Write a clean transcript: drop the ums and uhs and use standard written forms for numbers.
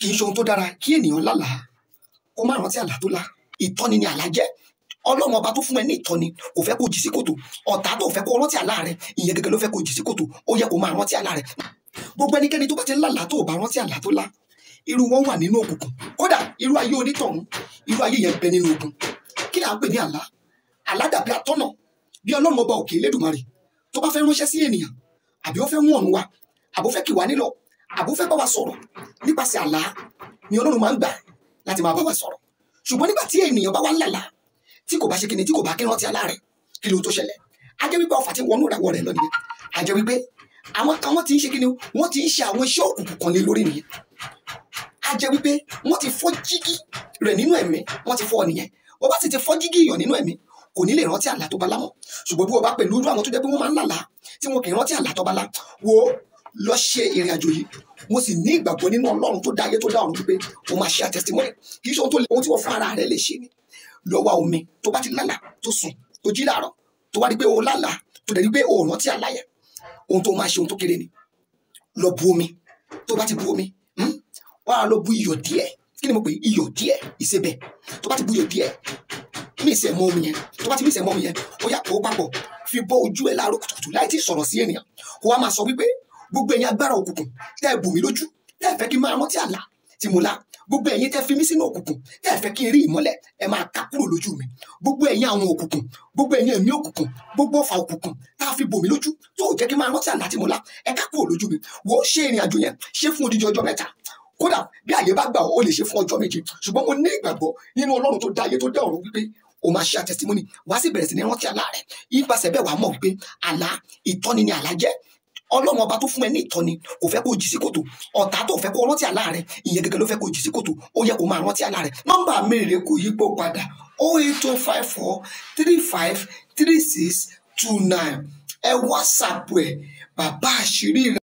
kì í ṣe ohun tó dára kí ènìyàn lálàá kó má rántí àlá tó lá. Ìtọ́ni ni àlá jẹ́. Ọlọ́run ọba tó fún ẹ ní ìtọ́ni kò fẹ́ kó jì sí kòtò. Ọ̀tá tó fẹ́ kó rántí àlá rẹ, ìyẹn gẹ́gẹ́ ló fẹ́ kó jì sí kòtò. Ó yẹ kó máa rántí àlá rẹ. Gbogbo ẹnikẹ́ni tó bá ti ń lálàá tó bá rántí àlá tó lá, irú wọn wà nínú òkùnkùn. Kódà irú ayé onítọ̀hún, irú ayé yẹn bẹ nínú ogun. Kí là ń pè ní àlá? Àlá dàbí atọ́nà. Bí Ọlọ́run ọba òkè Elédùmarè tó bá fẹ́ ránṣẹ́ sí ènìyàn, àbí ó fẹ́ mú ọ̀run wa, àbó fẹ́ kì wá nílọ, àbó fẹ́ bá wa sọ̀rọ̀ nípasẹ̀ àlá ni Ọlọ́run máa ń gbà láti máa bá wa sọ̀rọ̀. Ṣùgbọ́n nígbà tí ènìyàn bá wá lálàá tí kò bá ṣe kíni, tí kò bá kí rántí àlá rẹ̀, kí ló tó ṣẹlẹ̀? A jẹ́ wípé ọfà tí wọnú ìràwọ̀ rẹ̀ lọ nìyẹn. A jẹ́ wípé àwọn kan wọ́n ti ń ṣe kíni, wọ́n ti ń ṣe àwọn iṣẹ́ òkùnkùn kan lé lórí nìyẹn. A jẹ́ wípé wọ́n ti fọ́ jígí rẹ̀ nínú ẹ̀mí, wọ́n ti fọ́ nìyẹn. Wọ́n bá sì ti fọ́ jígí èèyàn nínú ẹ̀mí, kò ní lè rántí àlá tó bá lá mọ́. Ṣùgbọ́n bí wọ́n bá pẹ̀lú irú àwọn tó jẹ́ pé wọ́n máa ń lálàá tí wọn kì í rántí àlá tó bá lá, wo lọ ṣe ìrìn àjò yìí. Mo sì ní ìgbàgbọ́ nínú Ọlọ́run tó dá ayé tó dá ọ̀run wípé o máa ṣe testimony. Kì í ṣe ohun tí wọ́n fún ara rẹ̀ lè ṣe ni. Lọ wá omi tó bá ti lálàá tó sùn tó jí láàárọ̀ tó wá rí pé o lálàá tó dẹ̀ rí pé o rántí àlá yẹn, ohun tó máa ṣe ohun tó kéré ni. Lọ bu omi. Tó bá ti bu omi, wá lọ bu iyọ̀ díẹ̀. Kí ni mo pè? Iyọ̀ díẹ̀, ìsebẹ̀. Tó bá ti bu iyọ̀ díẹ̀, mí ìsẹ̀ mọ́ omi yẹn. Tó bá ti mí ìsẹ̀ mọ́ omi yẹn, ó yá kó papọ̀ fi bọ́ ojú ẹ láàárọ̀ kùtùkùtù láì tí sọ̀rọ̀ sí ènìyàn. Kó wá máa sọ wípé gbogbo ẹ̀yin agbára òkùnkùn tẹ́ ẹ bù mí lójú, tẹ́ ẹ fẹ́ kí n máa rántí àlá tí mo lá. Gbogbo ẹ̀yin tẹ́ fi mí sínú òkùnkùn, tẹ́ ẹ fẹ́ kí n rí ìmọ́lẹ̀, ẹ máa ká kúrò lójú mi. Gbogbo ẹ̀yin àwọn òkùnkùn, gbogbo ẹ̀yin ẹ̀mí òkùnkùn, gbogbo ọfà òkùnkùn tá a fi bò mí lójú tó jẹ́ kí n máa rántí àlá tí mo lá, ẹ ká kúrò lójú mi. Wò ó ṣe ìrìn àjò yẹn, ṣe fún odidi ọjọ́ 3. Kódà bí àyè bá gbà ó lè ṣe fún ọjọ́ 7. Ṣùgbọ́n mo ní ìgbàgbọ́ nínú Ọlọ́run tó dá ayé tó dá ọ̀run wípé o máa ṣe testimony. Wá sì bẹ̀rẹ̀ sí ní rántí àlá rẹ̀. Nípasẹ̀ bẹ́ẹ̀ wàá mọ̀ wípé àlá ìtọ́ni ni àlá jẹ́. Ọlọ́run ọba tó fún ẹ ní ìtọ́ni kò fẹ́ kó jì sí kòtò. Ọ̀tá tó fẹ́ kó rántí àlá rẹ̀, ìyẹn gẹ́gẹ́ ló fẹ́ kó jì sí kòtò. Ó yẹ kó máa rántí àlá rẹ̀. Nọ́mbà mi rè kò yípo padà 08054353629. Ẹ WhatsApp ẹ̀ bàbá àṣírí rẹ̀.